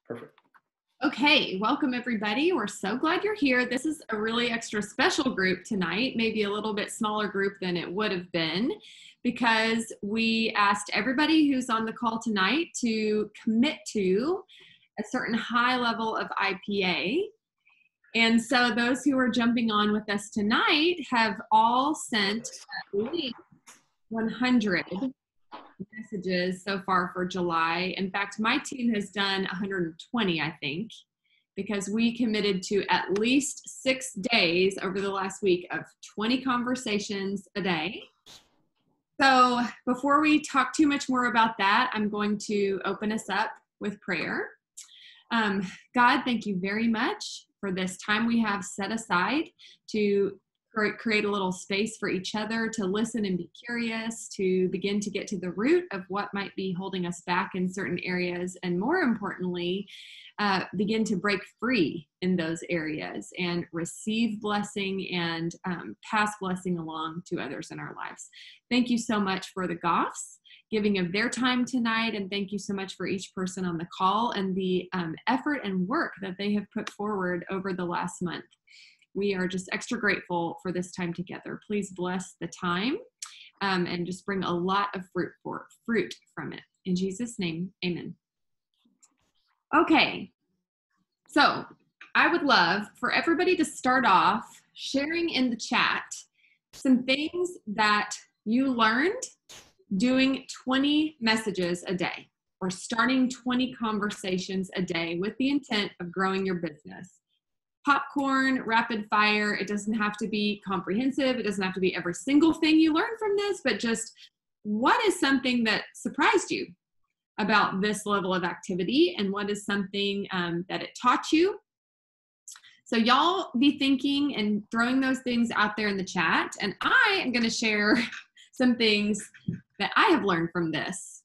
Perfect. Okay, welcome everybody. We're so glad you're here. This is a really extra special group tonight, maybe a little bit smaller group than it would have been, because we asked everybody who's on the call tonight to commit to a certain high level of IPA. And so those who are jumping on with us tonight have all sent at least 100 messages so far for July. In fact, my team has done 120, I think, because we committed to at least 6 days over the last week of 20 conversations a day. So before we talk too much more about that, I'm going to open us up with prayer. God, thank you very much for this time we have set aside to create a little space for each other to listen and be curious, to begin to get to the root of what might be holding us back in certain areas, and more importantly, begin to break free in those areas and receive blessing and pass blessing along to others in our lives. Thank you so much for the Goffs giving of their time tonight, and thank you so much for each person on the call and the effort and work that they have put forward over the last month. We are just extra grateful for this time together. Please bless the time and just bring a lot of fruit from it. In Jesus' name, amen. Okay, so I would love for everybody to start off sharing in the chat some things that you learned doing 20 messages a day or starting 20 conversations a day with the intent of growing your business. Popcorn, rapid fire. It doesn't have to be comprehensive. It doesn't have to be every single thing you learn from this, but just what is something that surprised you about this level of activity, and what is something that it taught you? So y'all be thinking and throwing those things out there in the chat, and I am going to share some things that I have learned from this.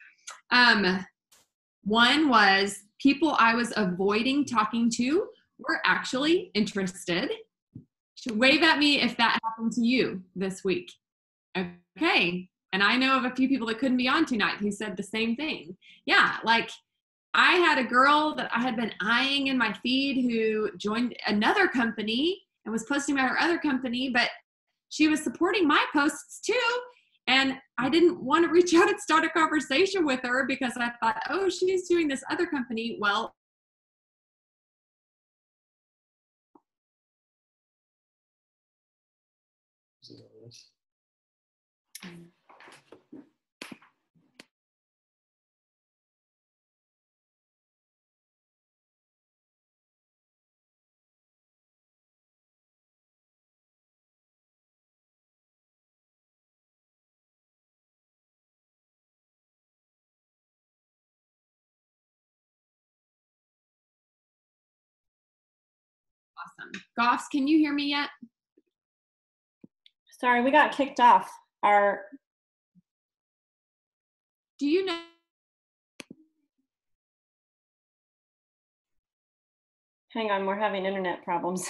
One was people I was avoiding talking to were actually interested. Wave at me if that happened to you this week. Okay. And I know of a few people that couldn't be on tonight who said the same thing. Yeah, like I had a girl that I had been eyeing in my feed who joined another company and was posting about her other company, but she was supporting my posts too. And I didn't want to reach out and start a conversation with her because I thought, oh, she's doing this other company. Well, awesome. Goffs, can you hear me yet? Sorry, we got kicked off. Do you know? Hang on, we're having internet problems.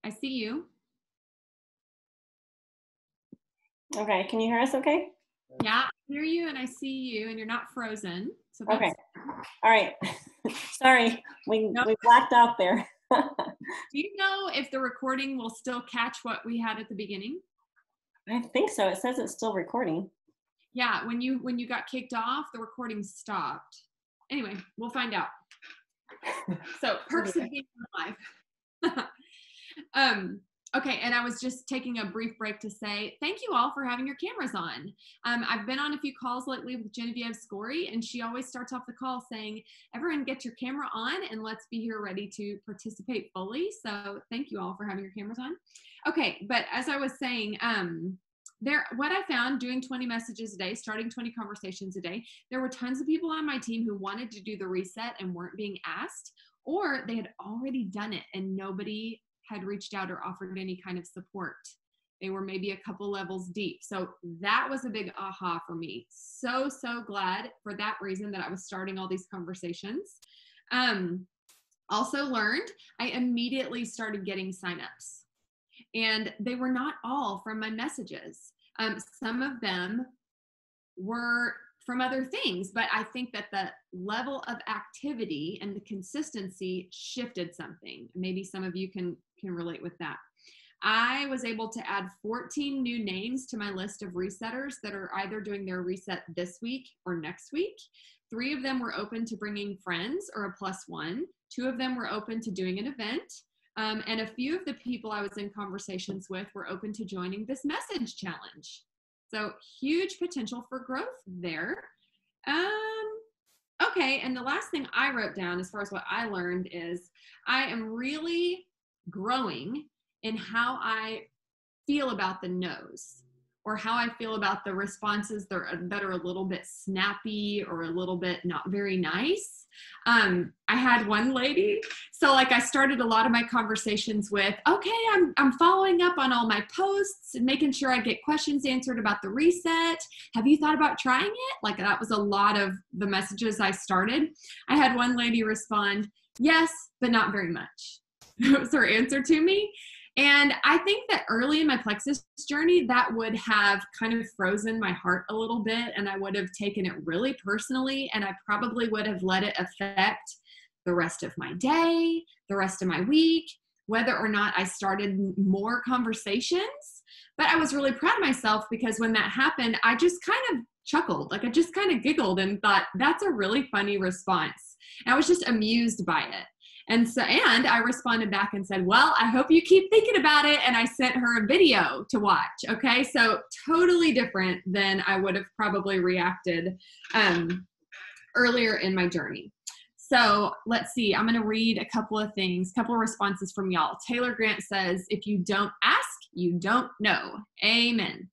I see you. Okay, can you hear us okay? Yeah, I hear you and I see you, and you're not frozen. So that's okay. All right. Sorry, we blacked out there. Do you know if the recording will still catch what we had at the beginning? I think so. It says it's still recording. Yeah, when you got kicked off, the recording stopped. Anyway, we'll find out. So perks of being live. Okay, and I was just taking a brief break to say thank you all for having your cameras on. I've been on a few calls lately with Genevieve Scory, and she always starts off the call saying, everyone get your camera on and let's be here ready to participate fully. So thank you all for having your cameras on. Okay, but as I was saying, what I found doing 20 messages a day, starting 20 conversations a day, there were tons of people on my team who wanted to do the reset and weren't being asked, or they had already done it and nobody had reached out or offered any kind of support. They were maybe a couple levels deep. So that was a big aha for me. So glad for that reason that I was starting all these conversations. Also learned, I immediately started getting signups, and they were not all from my messages. Some of them were from other things, but I think that the level of activity and the consistency shifted something. Maybe some of you can relate with that. I was able to add 14 new names to my list of resetters that are either doing their reset this week or next week. 3 of them were open to bringing friends or a +1. 2 of them were open to doing an event. And a few of the people I was in conversations with were open to joining this message challenge. So huge potential for growth there. Okay, and the last thing I wrote down as far as what I learned is I am really growing in how I feel about the no's, or how I feel about the responses that are a little bit snappy or a little bit not very nice. I had one lady, so like I started a lot of my conversations with, okay, I'm following up on all my posts and making sure I get questions answered about the reset. Have you thought about trying it? Like that was a lot of the messages I started. I had one lady respond, yes, but not very much. That was her answer to me. And I think that early in my Plexus journey, that would have kind of frozen my heart a little bit, and I would have taken it really personally, and I probably would have let it affect the rest of my day, the rest of my week, whether or not I started more conversations. But I was really proud of myself because when that happened, I just kind of chuckled. Like I just kind of giggled and thought, that's a really funny response. And I was just amused by it. And I responded back and said, well, I hope you keep thinking about it. And I sent her a video to watch. Okay. So totally different than I would have probably reacted earlier in my journey. So let's see. I'm going to read a couple of responses from y'all. Taylor Grant says, if you don't ask, you don't know. Amen.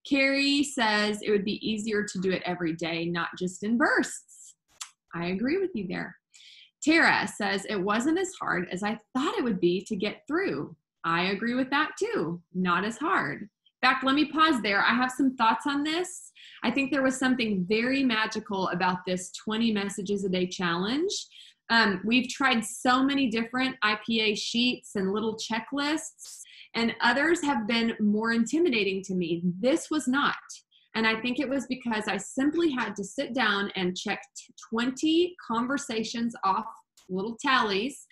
Carrie says it would be easier to do it every day, not just in bursts. I agree with you there. Tara says, it wasn't as hard as I thought it would be to get through. I agree with that too. Not as hard. In fact, let me pause there. I have some thoughts on this. I think there was something very magical about this 20 messages a day challenge. We've tried so many different IPA sheets and little checklists, and others have been more intimidating to me. This was not. And I think it was because I simply had to sit down and check 20 conversations off, little tallies,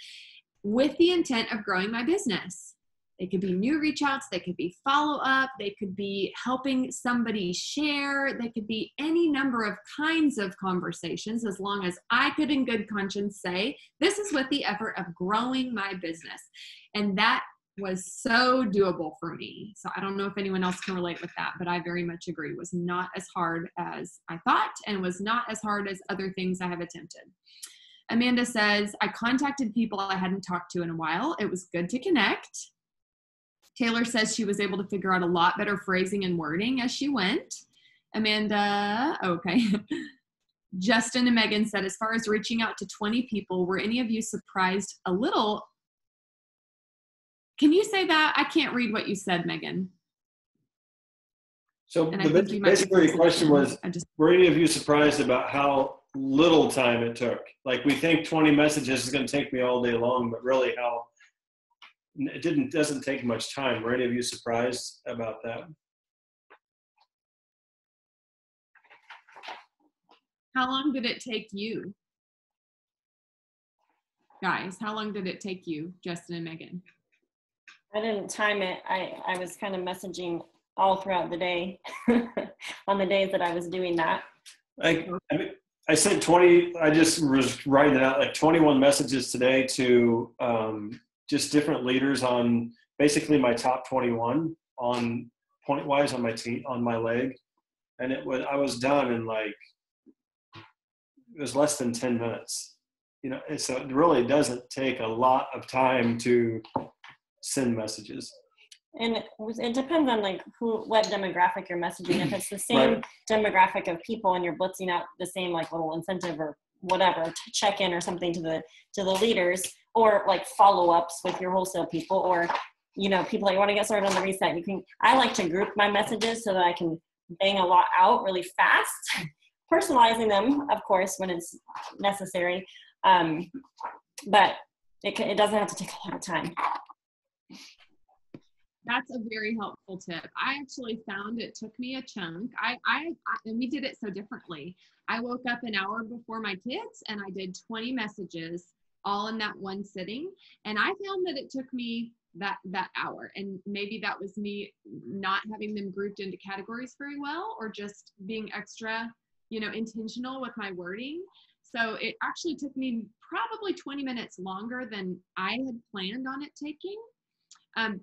with the intent of growing my business. They could be new reach outs, they could be follow up, they could be helping somebody share, they could be any number of kinds of conversations, as long as I could in good conscience say, this is with the effort of growing my business. And that was so doable for me. So I don't know if anyone else can relate with that, but I very much agree. It was not as hard as I thought and was not as hard as other things I have attempted. Amanda says, I contacted people I hadn't talked to in a while. It was good to connect. Taylor says she was able to figure out a lot better phrasing and wording as she went. Amanda, okay. Justin and Megan said, as far as reaching out to 20 people, were any of you surprised a little? Can you say that? I can't read what you said, Megan. So basically the question was, were any of you surprised about how little time it took? Like we think 20 messages is going to take me all day long, but really it doesn't take much time. Were any of you surprised about that? How long did it take you? Guys, how long did it take you, Justin and Megan? I didn't time it. I was kind of messaging all throughout the day on the days that I was doing that. I sent 20, I just was writing it out, like 21 messages today to just different leaders on basically my top 21 on point-wise on my team, on my leg. And I was done in like, it was less than 10 minutes. You know, so it really doesn't take a lot of time to send messages. And it depends on like what demographic you're messaging. If it's the same Right. demographic of people and you're blitzing out the same like little incentive or whatever to check in or something to the leaders, or like follow-ups with your wholesale people, or you know, people that you want to get started on the reset, I like to group my messages so that I can bang a lot out really fast, personalizing them of course when it's necessary. But it doesn't have to take a lot of time. That's a very helpful tip. I actually found it took me a chunk. And we did it so differently. I woke up an hour before my kids and I did 20 messages all in that one sitting. And I found that it took me that hour. And maybe that was me not having them grouped into categories very well, or just being extra, intentional with my wording. So it actually took me probably 20 minutes longer than I had planned on it taking.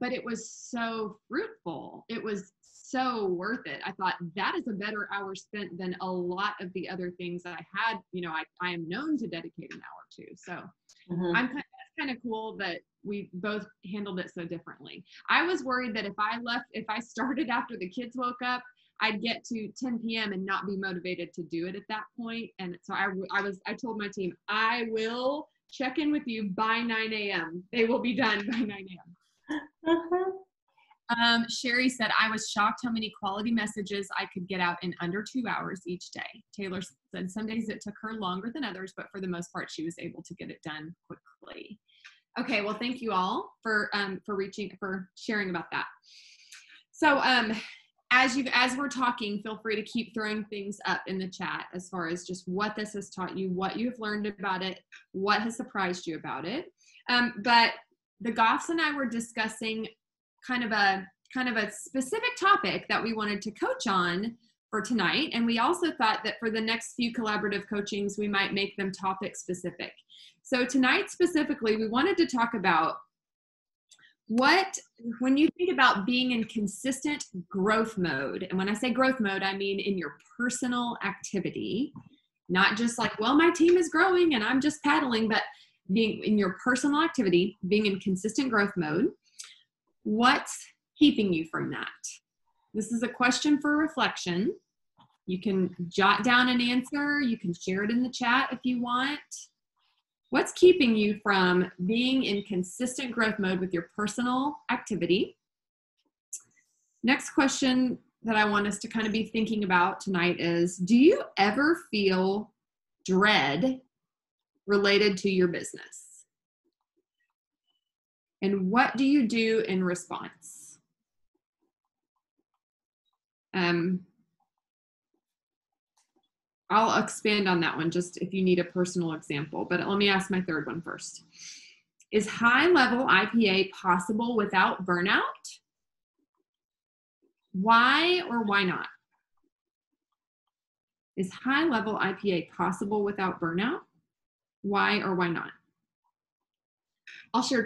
But it was so fruitful. It was so worth it. I thought that is a better hour spent than a lot of the other things that I had. I am known to dedicate an hour to. So that's kind of cool that we both handled it so differently. I was worried that if I started after the kids woke up, I'd get to 10 p.m. and not be motivated to do it at that point. And so I told my team, I will check in with you by 9 a.m. They will be done by 9 a.m. Sherry said, I was shocked how many quality messages I could get out in under 2 hours each day. Taylor said some days it took her longer than others, but for the most part, she was able to get it done quickly. Okay, well, thank you all for sharing about that. So as we're talking, feel free to keep throwing things up in the chat as far as just what this has taught you, what you've learned about it, what has surprised you about it. But the Goffs and I were discussing kind of a specific topic that we wanted to coach on for tonight. And we also thought that for the next few collaborative coachings, we might make them topic specific. So tonight specifically, we wanted to talk about when you think about being in consistent growth mode, and when I say growth mode, I mean in your personal activity, not just like, well, my team is growing and I'm just paddling, but being in your personal activity, being in consistent growth mode, what's keeping you from that? This is a question for reflection. You can jot down an answer. You can share it in the chat if you want. What's keeping you from being in consistent growth mode with your personal activity? Next question that I want us to kind of be thinking about tonight is, do you ever feel dread related to your business? And what do you do in response? I'll expand on that one just if you need a personal example, but let me ask my third one first. Is high-level IPA possible without burnout? Why or why not? Is high-level IPA possible without burnout? Why or why not? I'll share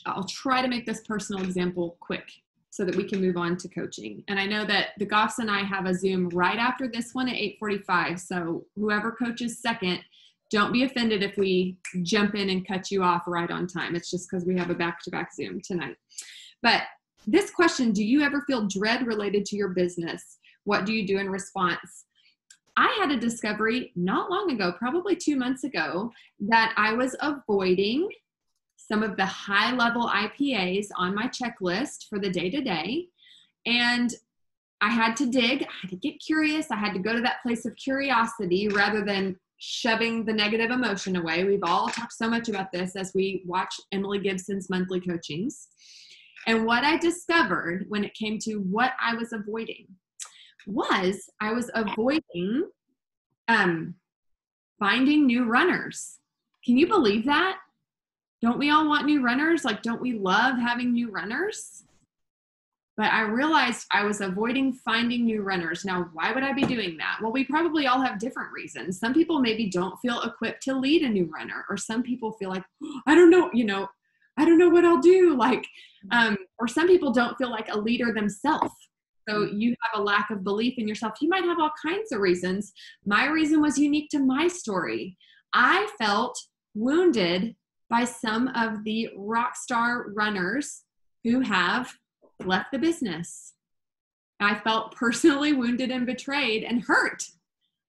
I'll try to make this personal example quick so that we can move on to coaching. And I know that the Goffs and I have a Zoom right after this one at 8:45. So whoever coaches second, don't be offended if we jump in and cut you off right on time. It's just because we have a back-to-back Zoom tonight. But this question, do you ever feel dread related to your business? What do you do in response? I had a discovery not long ago, probably 2 months ago, that I was avoiding some of the high-level IPAs on my checklist for the day-to-day. And I had to dig, I had to get curious, I had to go to that place of curiosity rather than shoving the negative emotion away. We've all talked so much about this as we watch Emily Gibson's monthly coachings. And what I discovered when it came to what I was avoiding was I was avoiding finding new runners. Can you believe that? Don't we all want new runners? Like, don't we love having new runners? But I realized I was avoiding finding new runners. Now, why would I be doing that? Well, we probably all have different reasons. Some people maybe don't feel equipped to lead a new runner, or some people feel like, oh, I don't know, I don't know what I'll do. Like, or some people don't feel like a leader themselves. So you have a lack of belief in yourself. You might have all kinds of reasons. My reason was unique to my story. I felt wounded by some of the rock star runners who have left the business. I felt personally wounded and betrayed and hurt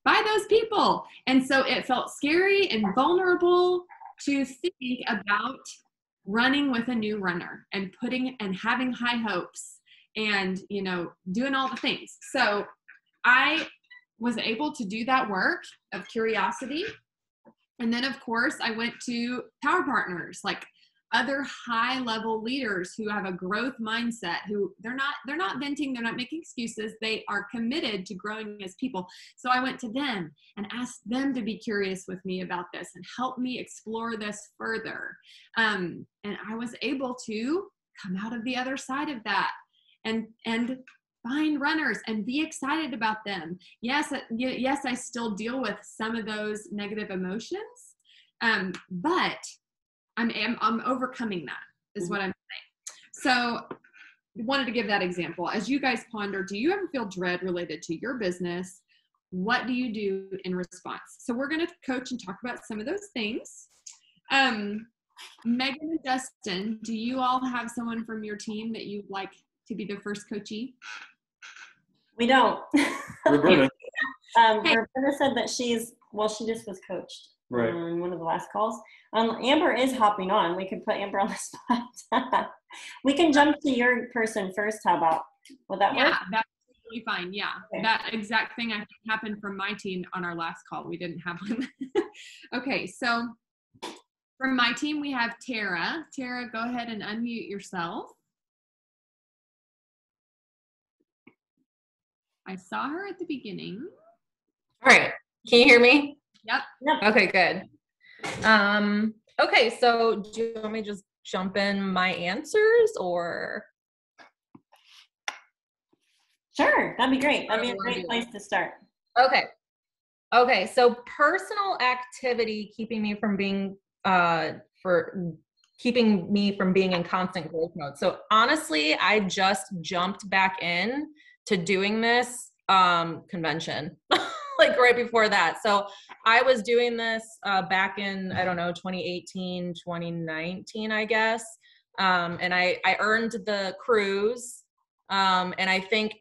by those people. And so it felt scary and vulnerable to think about running with a new runner and having high hopes and, doing all the things. So I was able to do that work of curiosity And then of course I went to power partners, like other high level leaders who have a growth mindset, who they're not venting, they're not making excuses. They are committed to growing as people. So I went to them and asked them to be curious with me about this and help me explore this further. And I was able to come out of the other side of that and find runners and be excited about them. Yes, I still deal with some of those negative emotions, but I'm overcoming that is what I'm saying. So wanted to give that example. As you guys ponder, do you ever feel dread related to your business? What do you do in response? So we're going to coach and talk about some of those things. Megan and Dustin, do you all have someone from your team that you'd like to be the first coachee? We don't. Roberta. Roberta said that she just was coached on one of the last calls. Amber is hopping on. We could put Amber on the spot. We can jump to your person first. How about, would that work? Yeah, that's totally fine. Yeah, okay. That exact thing I think happened from my team on our last call. We didn't have one. Okay, so from my team, we have Tara. Tara, go ahead and unmute yourself. I saw her at the beginning. All right. Can you hear me? Yep. Okay, good. Okay, so do you want me to just jump in my answers or? Sure, that'd be great. That'd be a great place to start. Okay, so personal activity keeping me from being in constant growth mode. So honestly, I just jumped back in to doing this convention like right before that. So I was doing this back in, I don't know, 2018, 2019, I guess. And I earned the cruise. And I think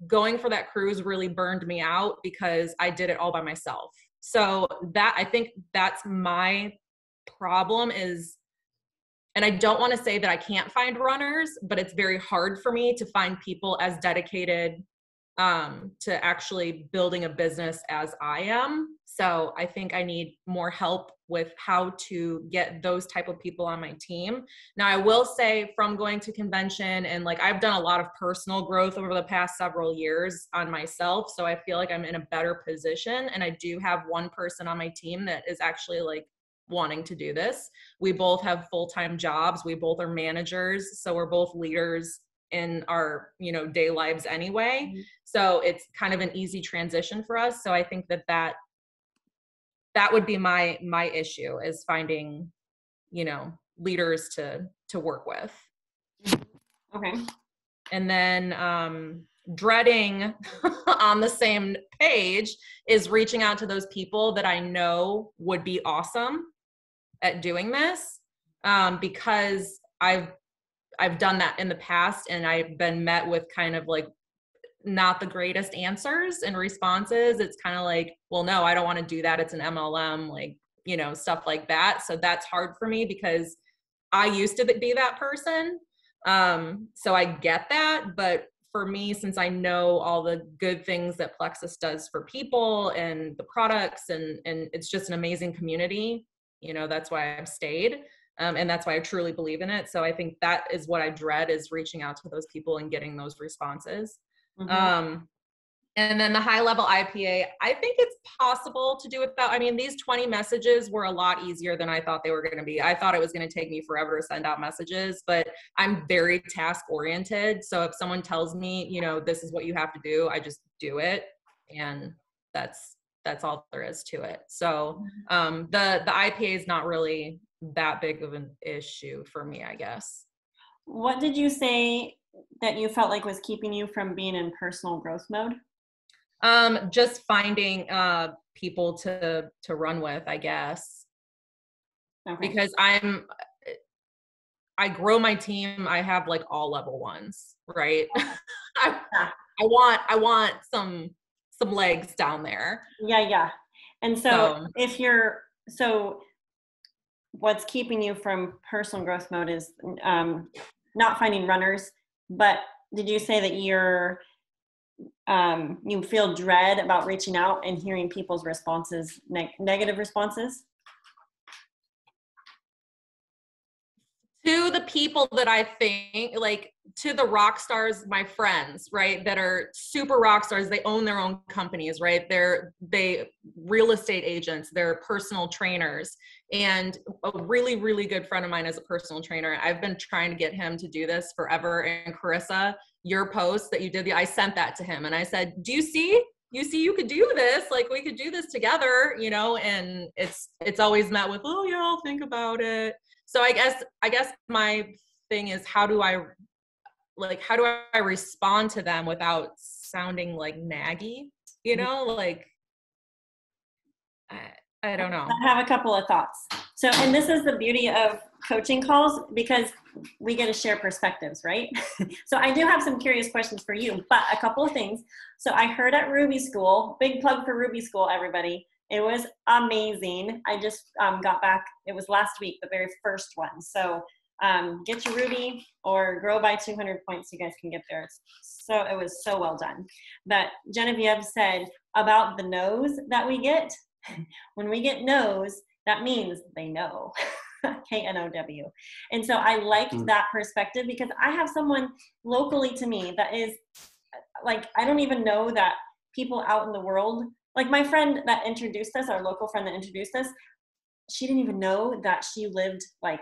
going for that cruise really burned me out because I did it all by myself. So I think that's my problem is, and I don't want to say that I can't find runners, but it's very hard for me to find people as dedicated to actually building a business as I am. So I think I need more help with how to get those type of people on my team. Now, I will say from going to convention and like I've done a lot of personal growth over the past several years on myself. So I feel like I'm in a better position. And I do have one person on my team that is actually like wanting to do this. We both have full-time jobs. We both are managers. So we're both leaders in our, day lives anyway. Mm-hmm. So it's kind of an easy transition for us. So I think that would be my issue is finding, leaders to work with. Okay. And then dreading on the same page is reaching out to those people that I know would be awesome at doing this, because I've done that in the past and I've been met with kind of like not the greatest answers and responses. It's kind of like, well, no, I don't want to do that. It's an MLM, like, stuff like that. So that's hard for me because I used to be that person. So I get that, but for me, since I know all the good things that Plexus does for people and the products and it's just an amazing community, that's why I've stayed. And that's why I truly believe in it. So I think that is what I dread is reaching out to those people and getting those responses. Mm-hmm. And then the high level IPA, I think it's possible to do without. I mean, these 20 messages were a lot easier than I thought they were going to be. I thought it was going to take me forever to send out messages, but I'm very task oriented. So if someone tells me, this is what you have to do, I just do it. And that's all there is to it. So the IPA is not really that big of an issue for me, I guess. What did you say that you felt like was keeping you from being in personal growth mode? Just finding people to run with, I guess. Okay. Because I grow my team. I have like all level ones, right? I want some legs down there. Yeah. And so what's keeping you from personal growth mode is not finding runners, but did you say that you feel dread about reaching out and hearing people's responses, negative responses? To the people that I think, like, to the rock stars, my friends, right, that are super rock stars, they own their own companies, right? They real estate agents, they're personal trainers. And a really, really good friend of mine is a personal trainer. I've been trying to get him to do this forever. And Carissa, your post that you did, I sent that to him and I said, do you see you could do this, like we could do this together, you know? And it's always met with, oh yeah, I'll think about it. So I guess my thing is, how do I respond to them without sounding like naggy, you know, like, I don't know. I have a couple of thoughts. So, and this is the beauty of coaching calls, because we get to share perspectives, right? So I do have some curious questions for you, but a couple of things. So I heard at Ruby School, big plug for Ruby School, everybody. It was amazing. I just got back, it was last week, the very first one. So get your Ruby or grow by 200 points. You guys can get there. So it was so well done. But Genevieve said about the no's that we get. When we get no's, that means they know. K-N-O-W. And so I liked that perspective, because I have someone locally to me that is like, I don't even know that people out in the world, like my friend that introduced us, our local friend that introduced us, she didn't even know that she lived like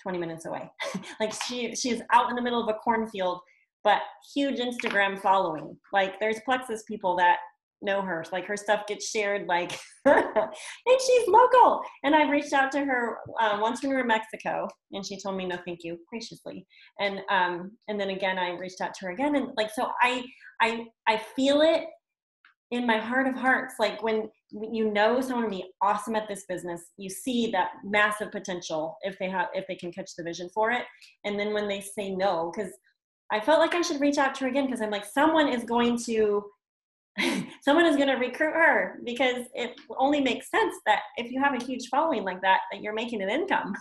20 minutes away. Like she is out in the middle of a cornfield, but huge Instagram following. Like there's Plexus people that know her, like her stuff gets shared, like, and she's local. And I've reached out to her once when we were in Mexico, and she told me no thank you, graciously. And then again I reached out to her again, and like, so I feel it in my heart of hearts, like when you know someone will be awesome at this business, you see that massive potential if they can catch the vision for it. And then when they say no, because I felt like I should reach out to her again, because I'm like, someone is going to recruit her, because it only makes sense that if you have a huge following like that you're making an income.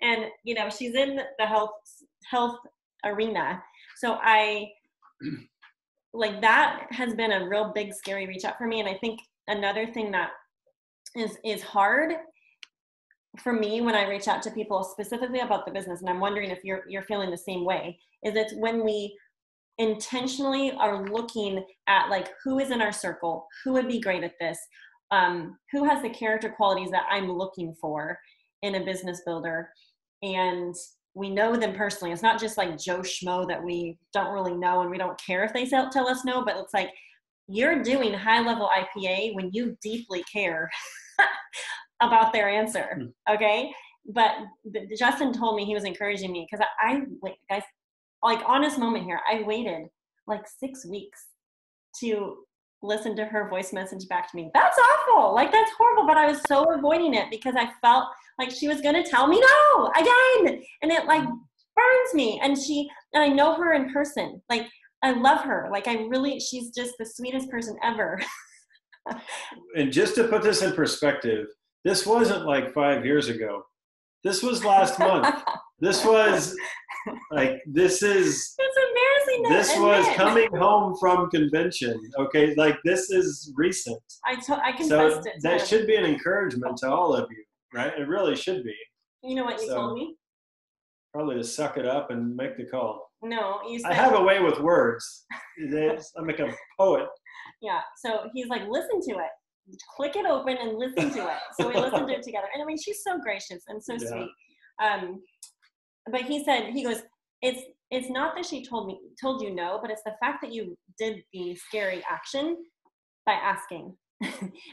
And you know, she's in the health arena. So I like, that has been a real big scary reach out for me. And I think another thing that is hard for me when I reach out to people specifically about the business, and I'm wondering if you're feeling the same way, is it's when we intentionally are looking at like, who is in our circle, who would be great at this, who has the character qualities that I'm looking for in a business builder, and we know them personally. It's not just like Joe Schmo that we don't really know and we don't care if they tell us no, but it's like, you're doing high level IPA when you deeply care about their answer. Okay. But Justin told me, he was encouraging me, because I guys, like, honest moment here, I waited like 6 weeks to listen to her voice message back to me. That's awful. Like, that's horrible. But I was so avoiding it because I felt like she was going to tell me no again. And it like burns me. And I know her in person. Like, I love her. Like, she's just the sweetest person ever. And just to put this in perspective, this wasn't like 5 years ago. This was last month. This was like, it's embarrassing. This was coming home from convention. Okay. Like, this is recent. I confessed so it. That should be an encouragement to all of you, right? It really should be. You know what you told me? Probably to suck it up and make the call. No, you said, I have a way with words. I'm like a poet. Yeah. So he's like, listen to it. Click it open and listen to it. So we listened to it together. And I mean, she's so gracious and so sweet. But he goes, it's not that she told you no, but it's the fact that you did the scary action by asking.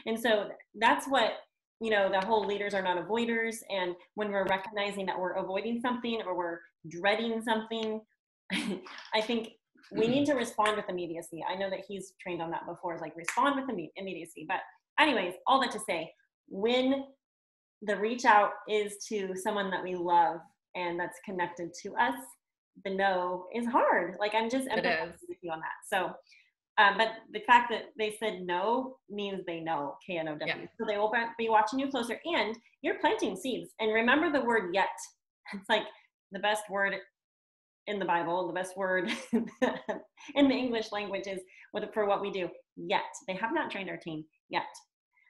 And so that's what, you know, the whole leaders are not avoiders. And when we're recognizing that we're avoiding something or we're dreading something, I think we need to respond with immediacy. I know that he's trained on that before, is like, respond with immediacy. But anyways, all that to say, when the reach out is to someone that we love and that's connected to us, the no is hard. Like, I'm just empathizing with you on that. So, but the fact that they said no means they know, K-N-O-W. Yeah. So they will be watching you closer, and you're planting seeds. And remember the word yet. It's like the best word in the Bible, the best word in the English language is for what we do yet. They have not trained our team yet.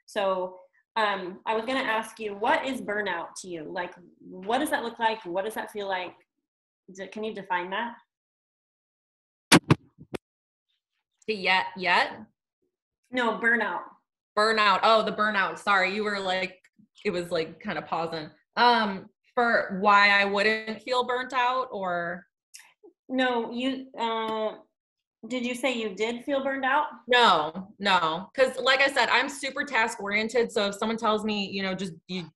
So I was going to ask you, what is burnout to you? Like, what does that look like? What does that feel like? Can you define that? Yet? No, burnout. Burnout. Oh, the burnout. Sorry, you were like, it was like kind of pausing. For why I wouldn't feel burnt out, or? No, you, did you say you did feel burned out? No. Cause like I said, I'm super task oriented. So if someone tells me, you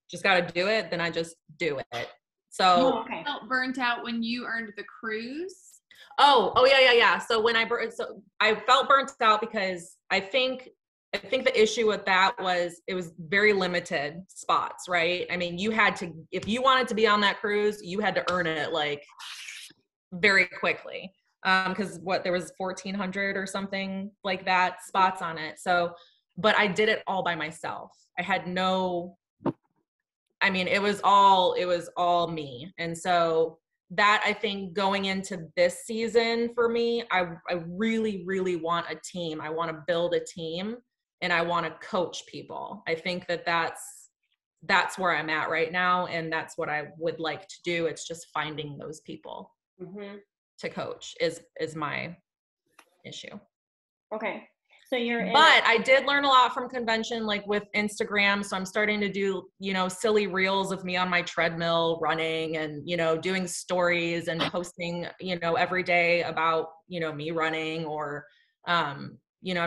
just got to do it, then I just do it. So Oh, okay. Felt burnt out when you earned the cruise? Oh yeah. So I felt burnt out because I think the issue with that was it was very limited spots, right? I mean, you had to, if you wanted to be on that cruise, you had to earn it like very quickly. Because there was 1,400 or something like that spots on it. So, but I did it all by myself. I had it was all me. And so that, I think, going into this season for me, I really, really want a team. I want to build a team and I want to coach people. I think that's where I'm at right now. And that's what I would like to do. It's just finding those people to coach is my issue. Okay. So But I did learn a lot from convention, like with Instagram. So I'm starting to do, silly reels of me on my treadmill running and, doing stories and posting, every day about, me running, or, I'm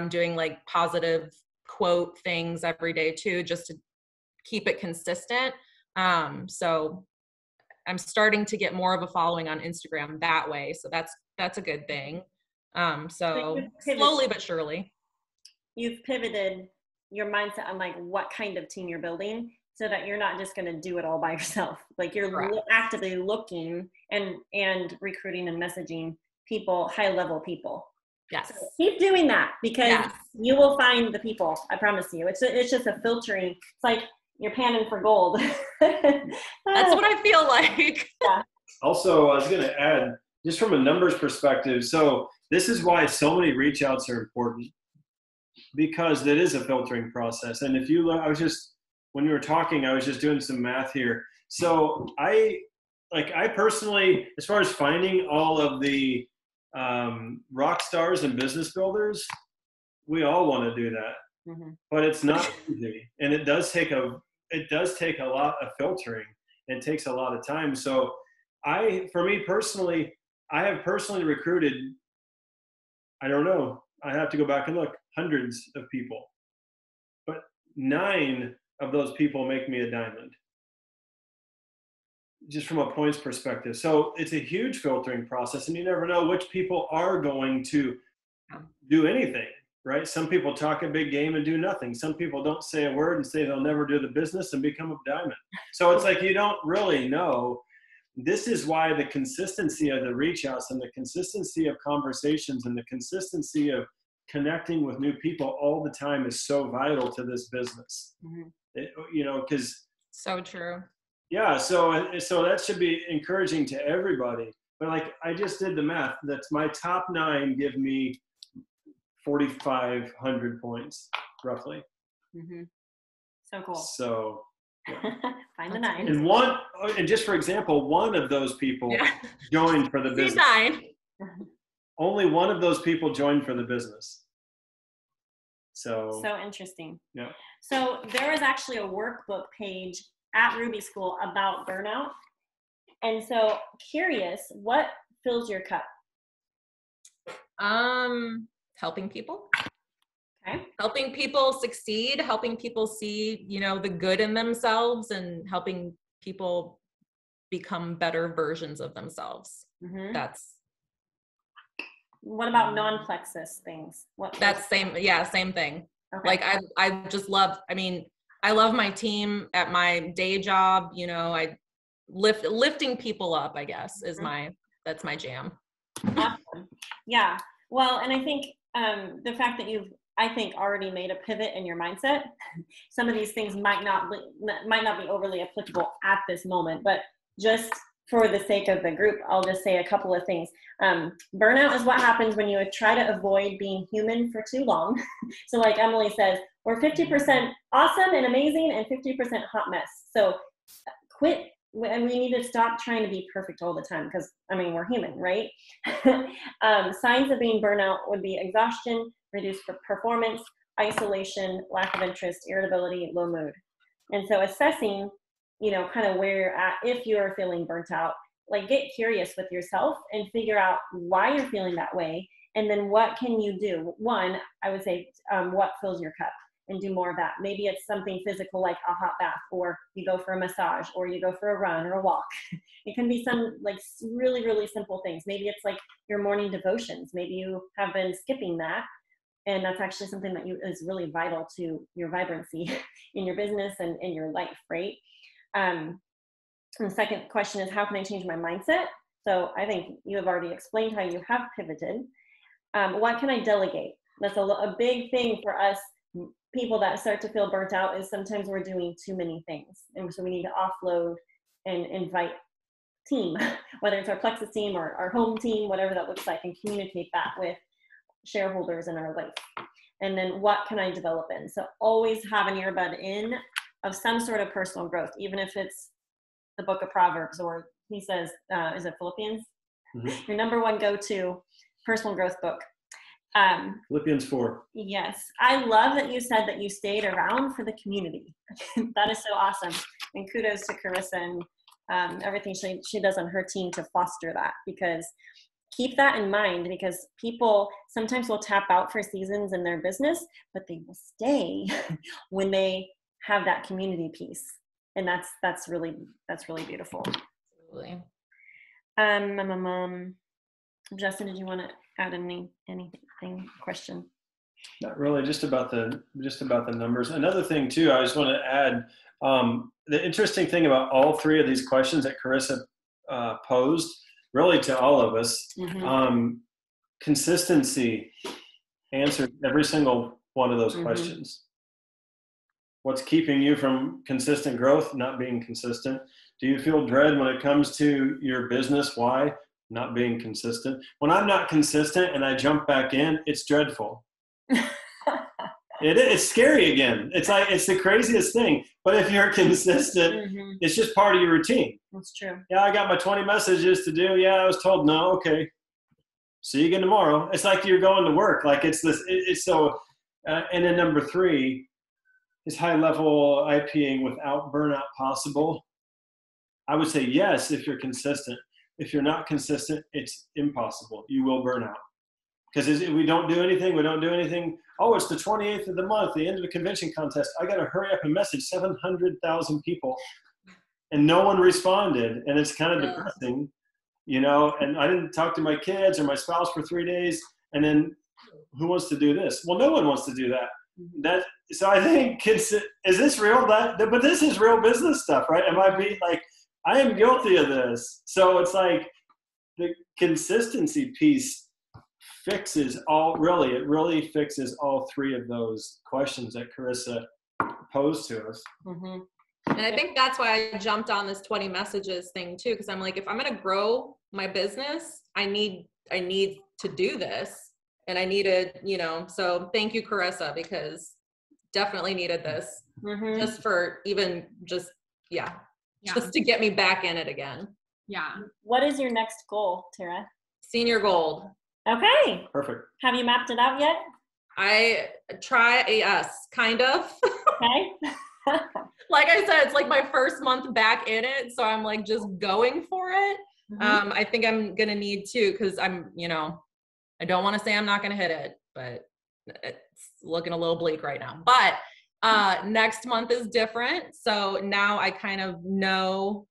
doing like positive quote things every day too, just to keep it consistent. So I'm starting to get more of a following on Instagram that way. So that's a good thing. So slowly but surely. You've pivoted your mindset on like what kind of team you're building, so that you're not just going to do it all by yourself. Like you're actively looking and recruiting and messaging people, high level people. Yes. So keep doing that, because you will find the people. I promise you. It's just a filtering. It's like you're panning for gold. That's what I feel like. Yeah. Also, I was going to add, just from a numbers perspective, so this is why so many reach outs are important, because it is a filtering process. And if you look, when you were talking, I was just doing some math here. So I personally, as far as finding all of the rock stars and business builders, we all want to do that, but it's not easy. And it does take a lot of filtering. It takes a lot of time. So for me personally, I have personally recruited, I don't know, I have to go back and look, hundreds of people, but 9 of those people make me a diamond, just from a points perspective. So it's a huge filtering process, and you never know which people are going to do anything, right? Some people talk a big game and do nothing. Some people don't say a word and say they'll never do the business and become a diamond. So it's like, you don't really know. This is why the consistency of the reach outs and the consistency of conversations and the consistency of connecting with new people all the time is so vital to this business. Because so true. Yeah, so that should be encouraging to everybody. But like, I just did the math. That's my top 9 give me 4,500 points, roughly. So cool. So yeah. Find the 9. And just for example, one of those people joined for the business. 9. Only one of those people joined for the business. So interesting. Yeah. So there was actually a workbook page at Ruby School about burnout. And so curious, what fills your cup? Helping people. Okay. Helping people succeed, helping people see, the good in themselves, and helping people become better versions of themselves. What about non-plexus things? Same thing. Okay. Like I just love, I love my team at my day job. I lifting people up, I guess, is that's my jam. Awesome. Yeah. Well, and I think the fact that you've, already made a pivot in your mindset, some of these things might not be overly applicable at this moment, but just for the sake of the group, I'll just say a couple of things. Burnout is what happens when you try to avoid being human for too long. So like Emily says, we're 50% awesome and amazing and 50% hot mess. So quit, and we need to stop trying to be perfect all the time, because I mean, we're human, right? Signs of being burnout would be exhaustion, reduced performance, isolation, lack of interest, irritability, low mood. And so assessing, you know, kind of where you're at, if you're feeling burnt out, like get curious with yourself and figure out why you're feeling that way. And then what can you do? One, I would say, what fills your cup, and do more of that. Maybe it's something physical like a hot bath, or you go for a massage, or you go for a run or a walk. It can be some like really, really simple things. Maybe it's like your morning devotions. Maybe you have been skipping that, and that's actually something that is really vital to your vibrancy in your business and in your life, right? And the second question is, how can I change my mindset? So I think you have already explained how you have pivoted. What can I delegate? That's a big thing for us people that start to feel burnt out, is sometimes we're doing too many things. And so we need to offload and invite team, whether it's our Plexus team or our home team, whatever that looks like, and communicate that with shareholders in our life. And then what can I develop in? So always have an earbud in of some sort of personal growth, even if it's the book of Proverbs, or he says, is it Philippians? Mm-hmm. Your number one go-to personal growth book. Philippians 4. Yes. I love that you said that you stayed around for the community. That is so awesome. And kudos to Carissa and everything she does on her team to foster that, because keep that in mind, because people sometimes will tap out for seasons in their business, but they will stay when they have that community piece. And that's really beautiful. Absolutely. Justin, did you want to add anything? Question? Not really. Just about the numbers. Another thing too, I just want to add. The interesting thing about all three of these questions that Carissa posed, really to all of us, mm-hmm. Consistency answered every single one of those mm-hmm. questions. What's keeping you from consistent growth? Not being consistent. Do you feel dread when it comes to your business? Why? Not being consistent. When I'm not consistent and I jump back in, it's dreadful. It's scary again. It's like, it's the craziest thing. But if you're consistent, mm-hmm. it's just part of your routine. That's true. Yeah, I got my 20 messages to do. Yeah, I was told no. Okay. See you again tomorrow. It's like you're going to work. Like it's this, it's so, and then number 3 is high level IPAing without burnout possible. I would say yes, if you're consistent. If you're not consistent, it's impossible. You will burn out. Because if we don't do anything, oh, it's the 28th of the month, the end of the convention contest. I got to hurry up and message 700,000 people. And no one responded. And it's kind of depressing, you know, and I didn't talk to my kids or my spouse for 3 days. And then who wants to do this? Well, no one wants to do that. So I think, is this real? But this is real business stuff, right? Am I being like, I am guilty of this. So it's like the consistency piece fixes it really fixes all 3 of those questions that Carissa posed to us. Mm-hmm. And I think that's why I jumped on this 20 messages thing too. Cause I'm like, if I'm going to grow my business, I need to do this, and I needed, you know, so thank you, Carissa, because definitely needed this mm-hmm. just for even just to get me back in it again. Yeah. What is your next goal, Tara? Senior gold. Okay. Perfect. Have you mapped it out yet? I try, yes, kind of. Okay. Like I said, it's like my first month back in it. So I'm like just going for it. Mm-hmm. I think I'm going to need to, because I'm, you know, I don't want to say I'm not going to hit it, but it's looking a little bleak right now. But next month is different. So now I kind of know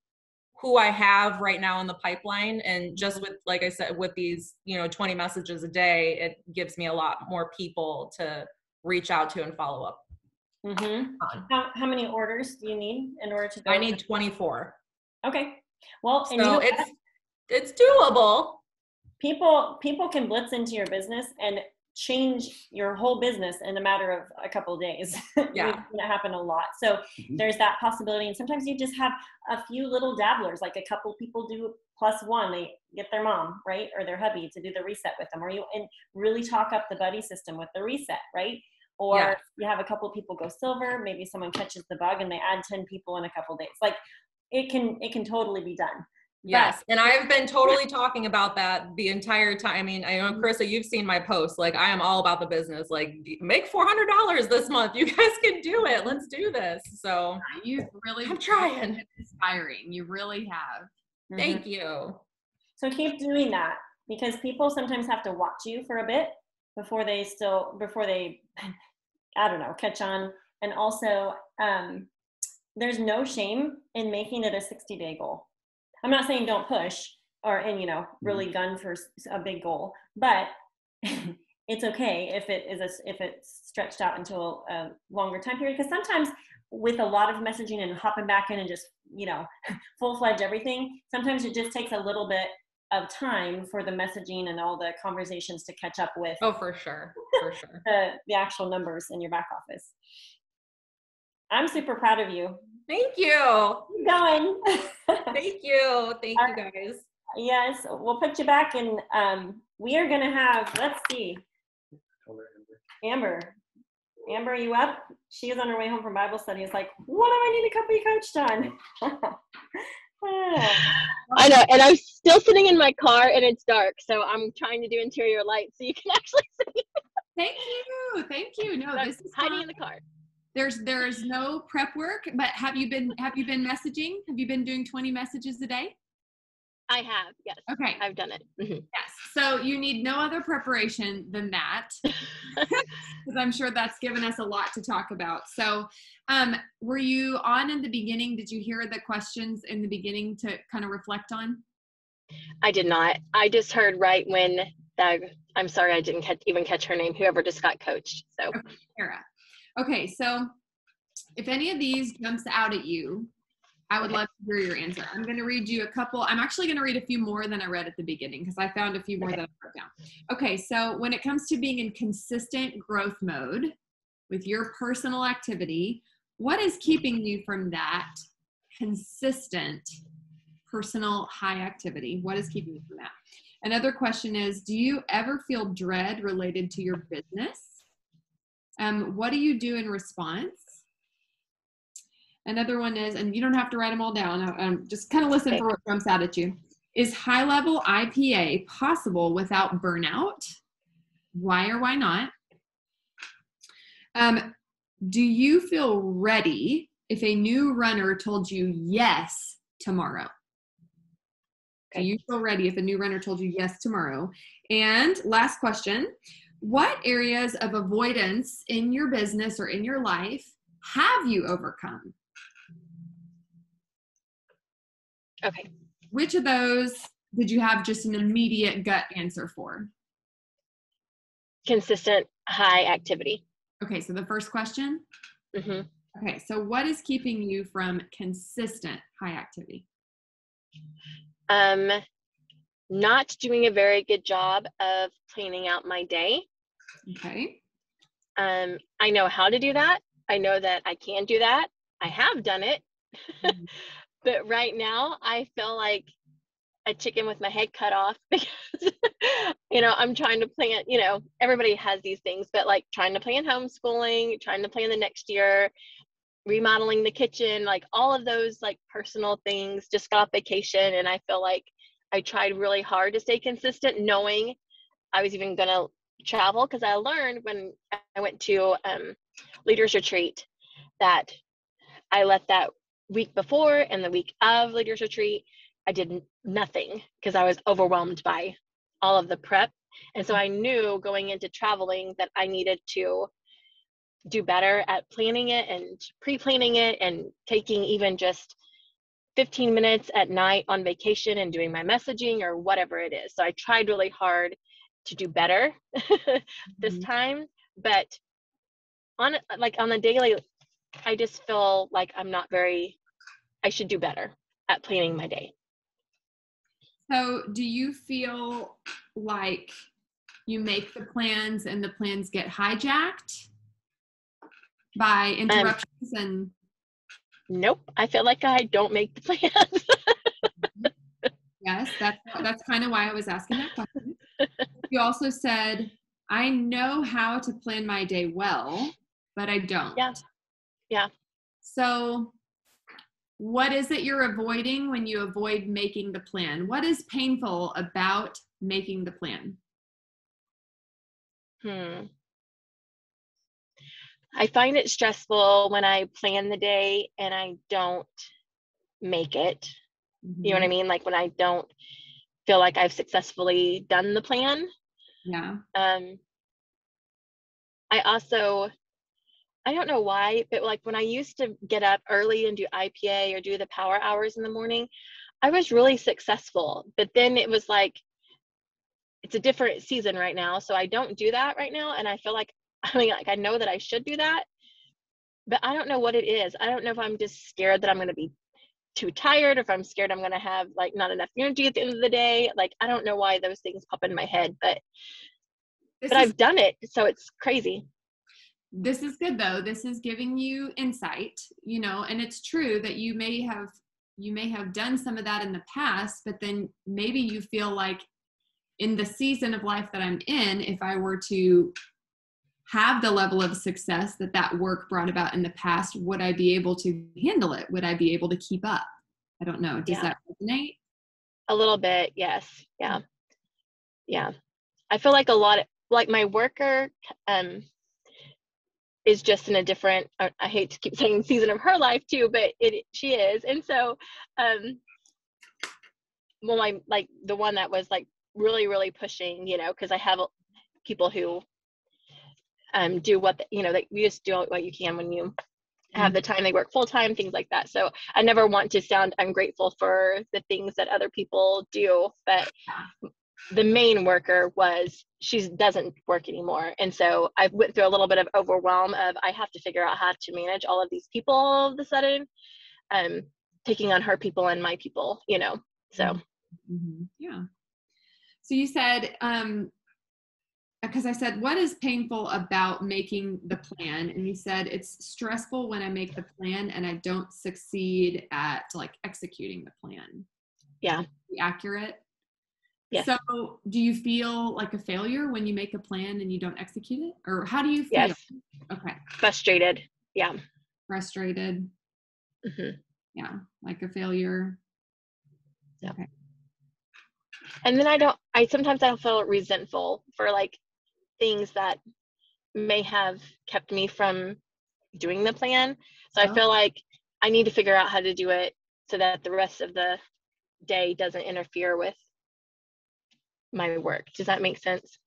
who I have right now in the pipeline. And just with, like I said, with these, you know, 20 messages a day, it gives me a lot more people to reach out to and follow up. Mm-hmm. How many orders do you need in order to go? I need 24. Okay. Well, and so it's doable. People can blitz into your business and change your whole business in a matter of a couple of days. Yeah. It's going to happen a lot. So there's that possibility. And sometimes you just have a few little dabblers, like a couple people do +1, they get their mom, right? Or their hubby to do the reset with them, and really talk up the buddy system with the reset, right? Or you have a couple of people go silver, maybe someone catches the bug and they add 10 people in a couple of days. Like it can totally be done. Yes. And I've been totally talking about that the entire time. I mean, I know, Carissa, you've seen my posts. Like, I am all about the business. Like, make $400 this month. You guys can do it. Let's do this. So I'm trying. Inspiring. You really have. Thank you. So keep doing that, because people sometimes have to watch you for a bit before they I don't know, catch on. And also, there's no shame in making it a 60-day goal. I'm not saying don't push and really gun for a big goal, but it's okay if it's stretched out into a longer time period. Because sometimes with a lot of messaging and hopping back in and just full-fledged everything, sometimes it just takes a little bit of time for the messaging and all the conversations to catch up with. Oh, for sure. the actual numbers in your back office. I'm super proud of you. Thank you. Keep going. Thank you. Thank you, guys. Yes, we'll put you back, and we are going to have, let's see, Amber, are you up? She is on her way home from Bible study. It's like, what do I need a company coach done? I know, and I'm still sitting in my car, and it's dark, so I'm trying to do interior lights so you can actually see. Thank you. No, I'm this is hiding fun. in the car. There is no prep work, but have you been messaging? Have you been doing 20 messages a day? I have, yes. Okay. I've done it. Mm-hmm. Yes. So you need no other preparation than that, because I'm sure that's given us a lot to talk about. So were you on in the beginning? Did you hear the questions in the beginning to kind of reflect on? I did not. I just heard right when I'm sorry, I didn't even catch her name, whoever just got coached. So okay, Sarah. Okay, so if any of these jumps out at you, I would love to hear your answer. I'm going to read you a couple. I'm actually going to read a few more than I read at the beginning, because I found a few more that I wrote down. Okay, so when it comes to being in consistent growth mode with your personal activity, what is keeping you from that consistent personal high activity? What is keeping you from that? Another question is, do you ever feel dread related to your business? What do you do in response? Another one is, and you don't have to write them all down, just kind of listen for what jumps out at you. Is high-level IPA possible without burnout? Why or why not? Do you feel ready if a new runner told you yes tomorrow? Do you feel ready if a new runner told you yes tomorrow? And last question, what areas of avoidance in your business or in your life have you overcome? Okay. Which of those did you have just an immediate gut answer for? Consistent high activity. Okay, so the first question? Mm-hmm. Okay, so what is keeping you from consistent high activity? Not doing a very good job of planning out my day. Okay. I know how to do that. I know that I can do that. I have done it. Mm-hmm. But right now I feel like a chicken with my head cut off, because I'm trying to plan, everybody has these things, but like trying to plan homeschooling, trying to plan the next year, remodeling the kitchen, like all of those like personal things. Just got off vacation, and I feel like I tried really hard to stay consistent, knowing I was even gonna travel, because I learned when I went to leaders retreat that I let that week before and the week of leaders retreat, I did nothing because I was overwhelmed by all of the prep. And so I knew going into traveling that I needed to do better at planning it and pre-planning it, and taking even just 15 minutes at night on vacation and doing my messaging or whatever it is. So I tried really hard to do better this time, but on the daily, I just feel like I should do better at planning my day. So do you feel like you make the plans and the plans get hijacked by interruptions and Nope. I feel like I don't make the plans. yes, that's kind of why I was asking that question. You also said, I know how to plan my day well, but I don't. Yeah. Yeah. So what is it you're avoiding when you avoid making the plan? What is painful about making the plan? I find it stressful when I plan the day and I don't make it. You know what I mean? Like when I don't feel like I've successfully done the plan. Yeah. I don't know why, but like when I used to get up early and do IPA or do the power hours in the morning, I was really successful. But then it was like, it's a different season right now. So I don't do that right now. And I feel like, I know that I should do that, but I don't know what it is. I don't know if I'm just scared that I'm going to be too tired, or if I'm scared I'm going to have like not enough energy at the end of the day. Like, I don't know why those things pop in my head, but I've done it. So it's crazy. This is good though. This is giving you insight, and it's true that you may have done some of that in the past, but then maybe you feel like in the season of life that I'm in, if I were to have the level of success that work brought about in the past, would I be able to handle it? Would I be able to keep up? I don't know. Does that resonate? A little bit. Yes. Yeah. Yeah. I feel like like my worker, is just in a different, I hate to keep saying season of her life too, but she is. And so, the one that was like really, really pushing, cause I have people who, do what, that you just do what you can when you have the time. They work full time, things like that. So I never want to sound ungrateful for the things that other people do, but the main worker she doesn't work anymore. And so I went through a little bit of overwhelm of, I have to figure out how to manage all of these people all of a sudden, taking on her people and my people, so. Yeah. So you said, because I said, what is painful about making the plan? And you said, it's stressful when I make the plan and I don't succeed at like executing the plan. Yeah. Be accurate? Yes. So do you feel like a failure when you make a plan and you don't execute it? Or how do you feel? Yes. Okay. Frustrated. Yeah. Frustrated. Yeah. Like a failure. Yeah. Okay. And then sometimes I feel resentful for like things that may have kept me from doing the plan. So I feel like I need to figure out how to do it so that the rest of the day doesn't interfere with my work. Does that make sense?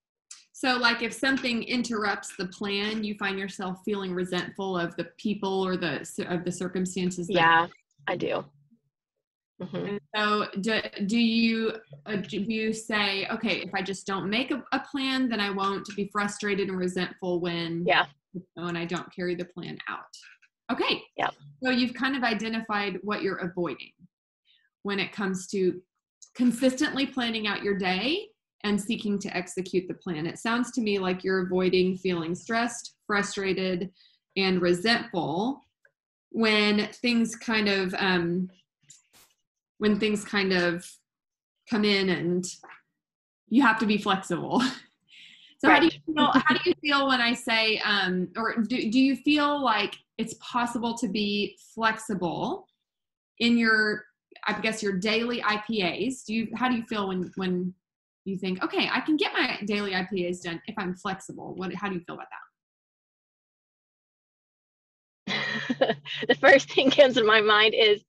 So like if something interrupts the plan, you find yourself feeling resentful of the people or of the circumstances. Yeah, I do. And so do you say, okay, if I just don't make a plan, then I won't be frustrated and resentful when I don't carry the plan out. Okay. Yeah. So you've kind of identified what you're avoiding when it comes to consistently planning out your day and seeking to execute the plan. It sounds to me like you're avoiding feeling stressed, frustrated, and resentful when things kind of come in and you have to be flexible. So how do you feel when I say, or do you feel like it's possible to be flexible in your daily IPAs? How do you feel when you think, okay, I can get my daily IPAs done if I'm flexible? How do you feel about that? The first thing comes to my mind is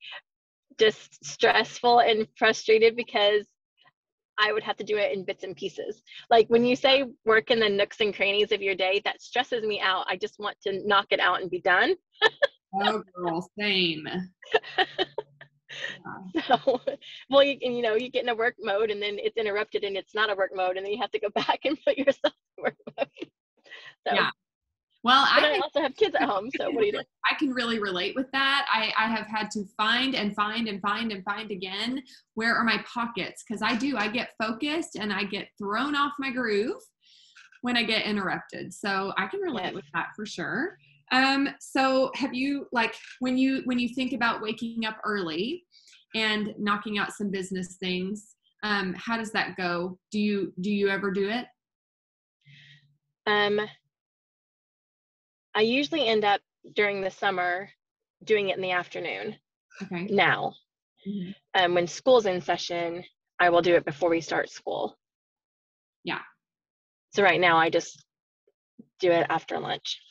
just stressful and frustrated because I would have to do it in bits and pieces. Like when you say work in the nooks and crannies of your day, that stresses me out. I just want to knock it out and be done. Oh, girl, same. So, well, you get in a work mode and then it's interrupted and it's not a work mode, and then you have to go back and put yourself in work mode. So, yeah. Well, I also have kids at home, so what do you do? I can really relate with that. I have had to find again, where are my pockets? Because I get focused and I get thrown off my groove when I get interrupted. So I can relate Yes. with that for sure. So have you, like, when you think about waking up early and knocking out some business things, how does that go? Do you ever do it? I usually end up during the summer doing it in the afternoon Okay. now. Mhm. When school's in session, I will do it before we start school. Yeah. So right now I just do it after lunch.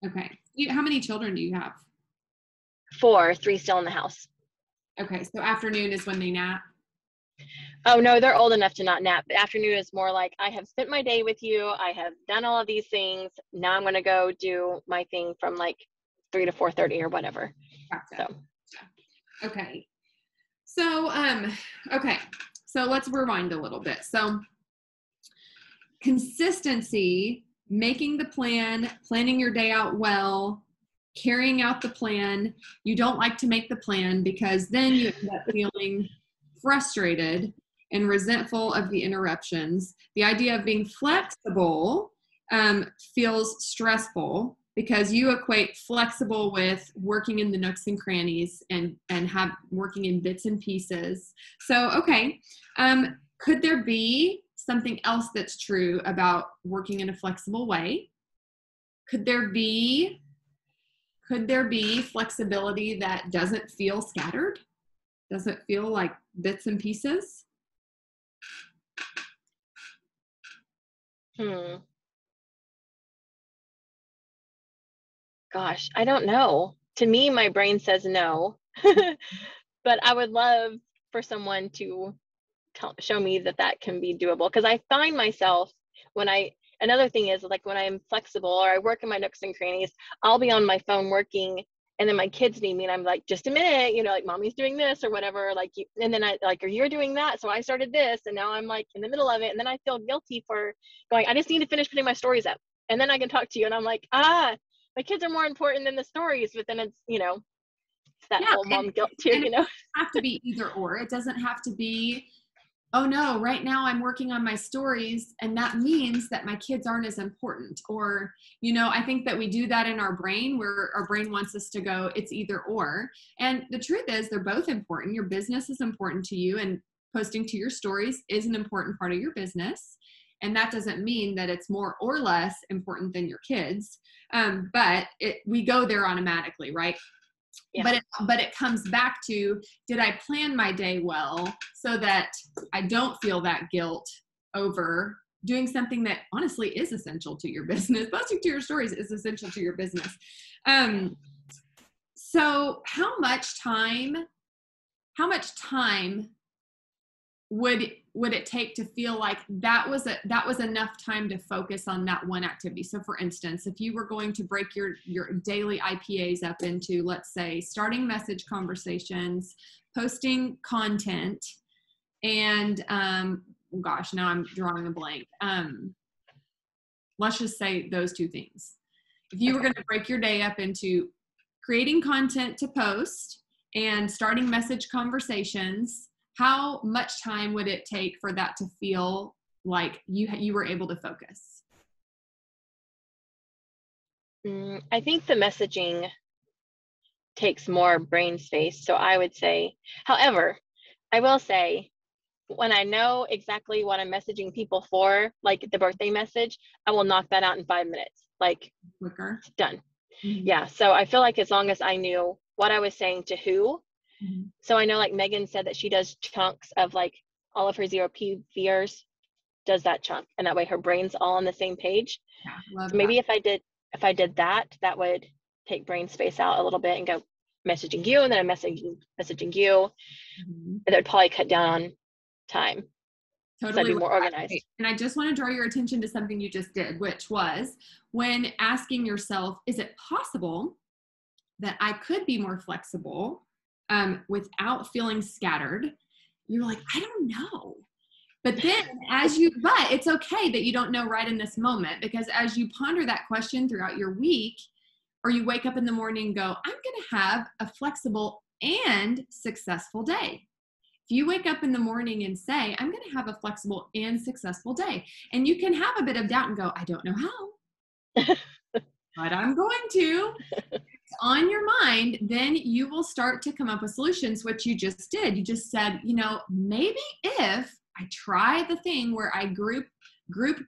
Okay. How many children do you have? 4, 3 still in the house. Okay. So afternoon is when they nap. Oh no, they're old enough to not nap. The afternoon is more like, I have spent my day with you. I have done all of these things. Now I'm going to go do my thing from like 3 to 4:30 or whatever. Gotcha. So Okay. So, okay. So let's rewind a little bit. So consistency, making the plan, planning your day out well, carrying out the plan. You don't like to make the plan because then you end up feeling frustrated and resentful of the interruptions. The idea of being flexible feels stressful because you equate flexible with working in the nooks and crannies and have working in bits and pieces. So, okay, could there be something else that's true about working in a flexible way? Could there be flexibility that doesn't feel scattered? Doesn't feel like bits and pieces? Gosh, I don't know. To me, my brain says no, but I would love for someone to show me that that can be doable. Because I find myself another thing is like when I'm flexible or I work in my nooks and crannies, I'll be on my phone working, and then my kids need me, and I'm like, just a minute, like mommy's doing this or whatever, like and then I like, or you're doing that, so I started this, and now I'm like in the middle of it, and then I feel guilty for going, I just need to finish putting my stories up, and then I can talk to you, and I'm like, my kids are more important than the stories, but then it's that Yeah, whole mom guilt too, and it doesn't have to be either or. It doesn't have to be, oh no, right now I'm working on my stories and that means that my kids aren't as important. Or, I think that we do that in our brain where our brain wants us to go, it's either or. And the truth is they're both important. Your business is important to you and posting to your stories is an important part of your business. And that doesn't mean that it's more or less important than your kids. But we go there automatically, right? Yeah. But it comes back to, did I plan my day well so that I don't feel that guilt over doing something that honestly is essential to your business? Posting to your stories is essential to your business. So how much time would it take to feel like that was enough time to focus on that one activity? So for instance, if you were going to break your daily IPAs up into, let's say, starting message conversations, posting content, and gosh, now I'm drawing a blank. Let's just say those two things. If you were going to break your day up into creating content to post and starting message conversations, how much time would it take for that to feel like you were able to focus? I think the messaging takes more brain space. So I would say, however, I will say, when I know exactly what I'm messaging people for, like the birthday message, I will knock that out in 5 minutes. Like, Quicker. it's done. Mm-hmm. Yeah. So I feel like as long as I knew what I was saying to who, Mm-hmm. so I know like Megan said that she does chunks of like all of her 0P viewers does that chunk, and that way her brain's all on the same page. Yeah, love So maybe that. if I did that, that would take brain space out a little bit and go messaging you, and then I'm messaging you, Mm-hmm. and that would probably cut down on time. Totally. So I'd be more organized. And I just want to draw your attention to something you just did, which was when asking yourself, is it possible that I could be more flexible without feeling scattered? You're like, I don't know. But then but it's okay that you don't know right in this moment, because as you ponder that question throughout your week, or you wake up in the morning and go, I'm going to have a flexible and successful day. If you wake up in the morning and say, I'm going to have a flexible and successful day, and you can have a bit of doubt and go, I don't know how, but I'm going to. It's on your mind, then you will start to come up with solutions, which you just did. You just said, maybe if I try the thing where I group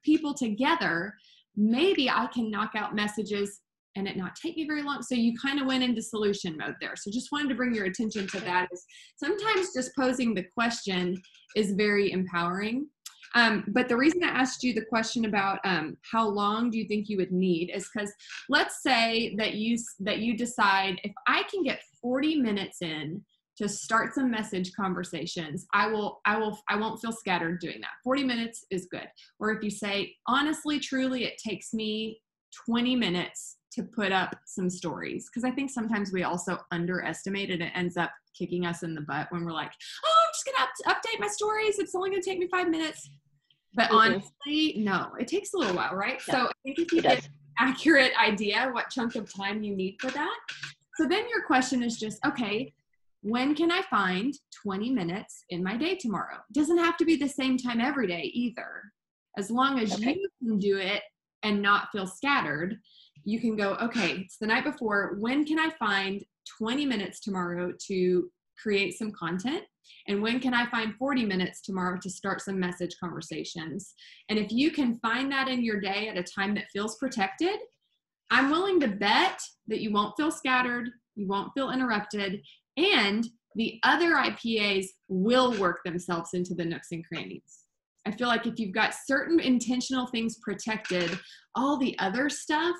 people together, maybe I can knock out messages and it not take me very long. So you kind of went into solution mode there. So just wanted to bring your attention to that. Is sometimes just posing the question is very empowering. But the reason I asked you the question about how long do you think you would need is because let's say that you decide, if I can get 40 minutes in to start some message conversations, I won't feel scattered doing that. 40 minutes is good. Or if you say, honestly, truly, it takes me 20 minutes to put up some stories. Because I think sometimes we also underestimate it. It ends up kicking us in the butt when we're like, oh, I'm just going to update my stories. It's only going to take me 5 minutes. But honestly, no, it takes a little while, right? Yeah. So I think if you get an accurate idea what chunk of time you need for that. So then your question is just, okay, when can I find 20 minutes in my day tomorrow? It doesn't have to be the same time every day either. As long as you can do it and not feel scattered, you can go, okay, it's the night before. When can I find 20 minutes tomorrow to create some content? And when can I find 40 minutes tomorrow to start some message conversations? And if you can find that in your day at a time that feels protected, I'm willing to bet that you won't feel scattered, you won't feel interrupted, and the other IPAs will work themselves into the nooks and crannies. I feel like if you've got certain intentional things protected, all the other stuff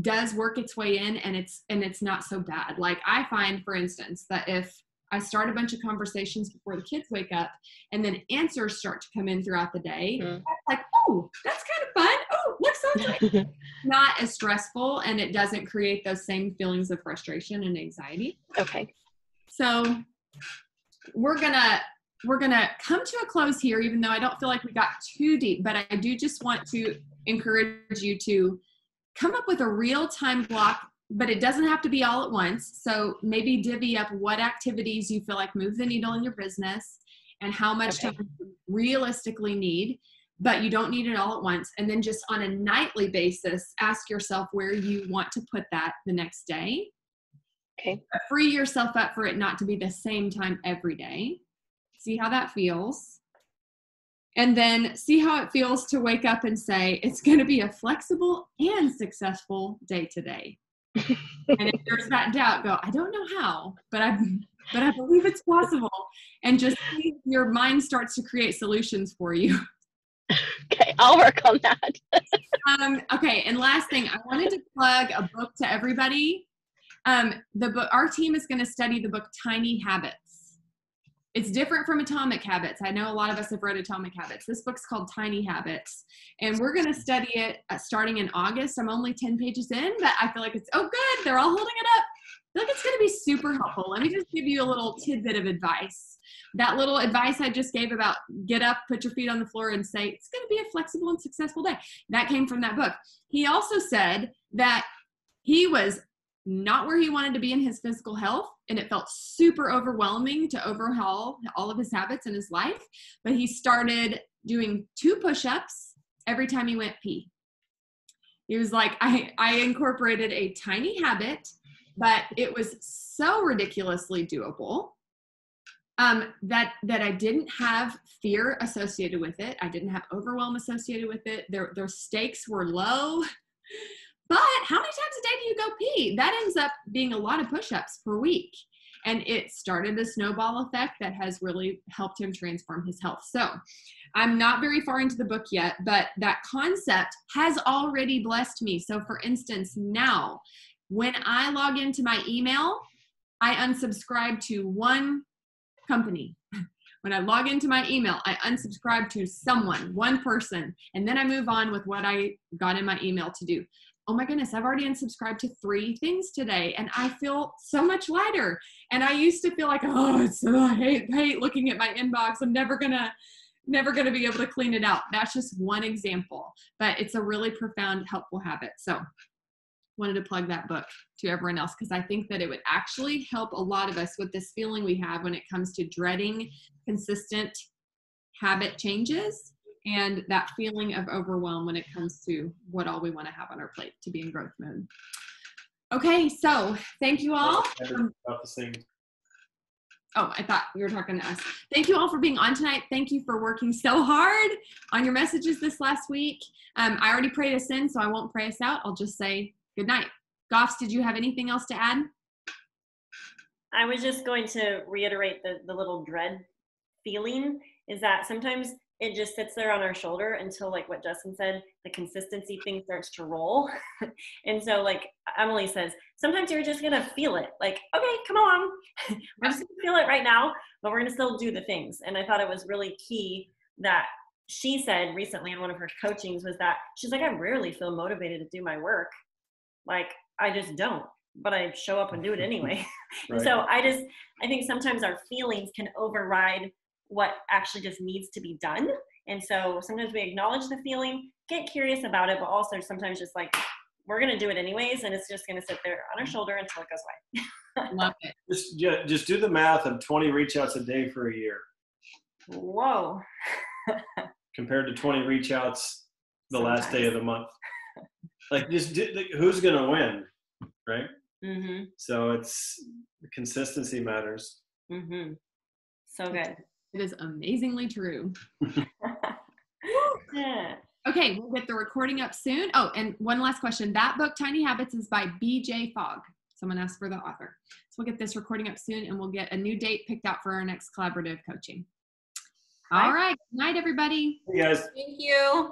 does work its way in, and it's not so bad. Like I find, for instance, that if I start a bunch of conversations before the kids wake up and then answers start to come in throughout the day, like, oh, that's kind of fun. Oh, looks so great. Not as stressful, and it doesn't create those same feelings of frustration and anxiety. Okay. So we're gonna come to a close here, even though I don't feel like we got too deep, but I do just want to encourage you to come up with a real time block, but it doesn't have to be all at once. So maybe divvy up what activities you feel like move the needle in your business and how much time you realistically need, but you don't need it all at once. And then just on a nightly basis, ask yourself where you want to put that the next day. Okay. Free yourself up for it not to be the same time every day. See how that feels. And then see how it feels to wake up and say, it's going to be a flexible and successful day today. And if there's that doubt, go, I don't know how, but I believe it's possible. And just see if your mind starts to create solutions for you. Okay, I'll work on that. Okay, and last thing, I wanted to plug a book to everybody. The book, our team is going to study the book Tiny Habits. It's different from Atomic Habits. I know a lot of us have read Atomic Habits. This book's called Tiny Habits, and we're going to study it starting in August. I'm only 10 pages in, but I feel like it's, oh good, they're all holding it up. I feel like it's going to be super helpful. Let me just give you a little tidbit of advice. That little advice I just gave about get up, put your feet on the floor, and say, it's going to be a flexible and successful day. That came from that book. He also said that he was not where he wanted to be in his physical health, and it felt super overwhelming to overhaul all of his habits in his life. But he started doing 2 push-ups every time he went pee. He was like, I incorporated a tiny habit, but it was so ridiculously doable that I didn't have fear associated with it. I didn't have overwhelm associated with it. Their stakes were low. But how many times a day do you go pee? That ends up being a lot of push-ups per week. And it started a snowball effect that has really helped him transform his health. So I'm not very far into the book yet, but that concept has already blessed me. So for instance, now when I log into my email, I unsubscribe to one company. When I log into my email, I unsubscribe to someone, one person, and then I move on with what I got in my email to do. Oh my goodness, I've already unsubscribed to 3 things today, and I feel so much lighter. And I used to feel like, oh, I hate looking at my inbox. I'm never gonna be able to clean it out. That's just one example, but it's a really profound, helpful habit. So wanted to plug that book to everyone else, because I think that it would actually help a lot of us with this feeling we have when it comes to dreading consistent habit changes and that feeling of overwhelm when it comes to what all we want to have on our plate to be in growth mode. Okay, so thank you all. About the same. Oh, I thought you were talking to us. Thank you all for being on tonight. Thank you for working so hard on your messages this last week. I already prayed us in, so I won't pray us out. I'll just say good night. Goffs, did you have anything else to add? I was just going to reiterate the little dread feeling is that sometimes it just sits there on our shoulder until, like what Justin said, the consistency thing starts to roll. And so, like Emily says, sometimes you're just gonna feel it. Like, okay, come on, we're just gonna feel it right now, but we're gonna still do the things. And I thought it was really key that she said recently in one of her coachings was that she's like, I rarely feel motivated to do my work. Like, I just don't, but I show up and do it anyway. Right. So I think sometimes our feelings can override what actually just needs to be done. And so sometimes we acknowledge the feeling, get curious about it, but also sometimes just like, we're going to do it anyways. And it's just going to sit there on our shoulder until it goes away. Love it. Just do the math of 20 reach outs a day for a year. Whoa. Compared to 20 reach outs the Sometimes. last day of the month. Like, who's going to win, right? Mm-hmm. So it's the consistency matters. Mm-hmm. So good. It is amazingly true. Yeah. Okay, we'll get the recording up soon. Oh, and one last question. That book, Tiny Habits, is by B.J. Fogg. Someone asked for the author. So we'll get this recording up soon, and we'll get a new date picked out for our next collaborative coaching. All right. Good night, everybody. Hey, guys. Thank you.